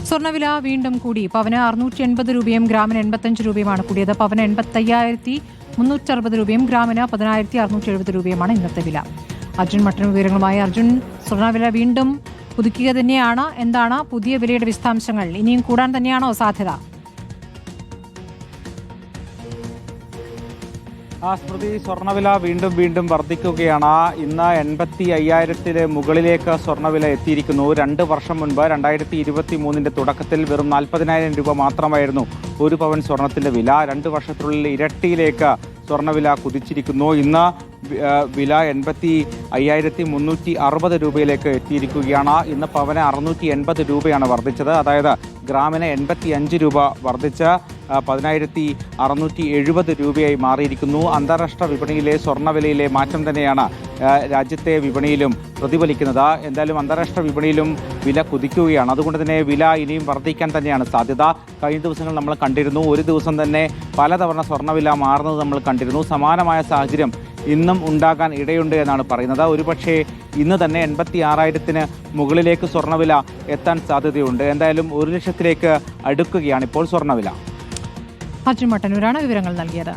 സ്വർണ്ണവില വീണ്ടും കൂടി. പവന് 680 രൂപയും ഗ്രാമിന് 85 രൂപയുമാണ് കൂടിയത്. പവന് 85,360 രൂപയും ഗ്രാമിന് 10,670 രൂപയുമാണ് ഇന്നത്തെ വില. അർജുൻ മട്ടൻ വിവരങ്ങളുമായി. അർജുൻ, സ്വർണ്ണവില വീണ്ടും പുതുക്കുക തന്നെയാണ്. എന്താണ് പുതിയ വിലയുടെ വിശദാംശങ്ങൾ? ഇനിയും കൂടാൻ തന്നെയാണോ സാധ്യത? സ്മൃതി, സ്വർണ്ണവില വീണ്ടും വർദ്ധിക്കുകയാണ്. ഇന്ന് 85,000 മുകളിലേക്ക് സ്വർണ്ണവില എത്തിയിരിക്കുന്നു. 2 വർഷം മുൻപ് 2023 തുടക്കത്തിൽ വെറും 40,000 രൂപ മാത്രമായിരുന്നു ഒരു പവൻ സ്വർണത്തിന്റെ വില. 2 വർഷത്തിനുള്ളിൽ ഇരട്ടിയിലേക്ക് സ്വർണ്ണവില കുതിച്ചിരിക്കുന്നു. ഇന്ന് വില 85,360 രൂപയിലേക്ക് എത്തിയിരിക്കുകയാണ്. ഇന്ന് പവന് 680 രൂപയാണ് വർദ്ധിച്ചത്. അതായത് ഗ്രാമിന് 85 രൂപ വർദ്ധിച്ച് 10,670 രൂപയായി മാറിയിരിക്കുന്നു. അന്താരാഷ്ട്ര വിപണിയിലെ സ്വർണ്ണവിലയിലെ മാറ്റം തന്നെയാണ് രാജ്യത്തെ വിപണിയിലും പ്രതിഫലിക്കുന്നത്. എന്തായാലും അന്താരാഷ്ട്ര വിപണിയിലും വില കുതിക്കുകയാണ്. അതുകൊണ്ട് തന്നെ വില ഇനിയും വർദ്ധിക്കാൻ തന്നെയാണ് സാധ്യത. കഴിഞ്ഞ ദിവസങ്ങൾ നമ്മൾ കണ്ടിരുന്നു, ഒരു ദിവസം തന്നെ പലതവണ സ്വർണ്ണവില മാറുന്നത് നമ്മൾ കണ്ടിരുന്നു. സമാനമായ സാഹചര്യം ഇന്നും ഉണ്ടാകാൻ ഇടയുണ്ട് എന്നാണ് പറയുന്നത്. ഒരുപക്ഷെ ഇന്ന് തന്നെ 86,000 മുകളിലേക്ക് സ്വർണ്ണവില എത്താൻ സാധ്യതയുണ്ട്. എന്തായാലും 1 ലക്ഷത്തിലേക്ക് അടുക്കുകയാണ് ഇപ്പോൾ സ്വർണ്ണവില. അർജുൻ മട്ടന്നൂരാണ് വിവരങ്ങൾ നൽകിയത്.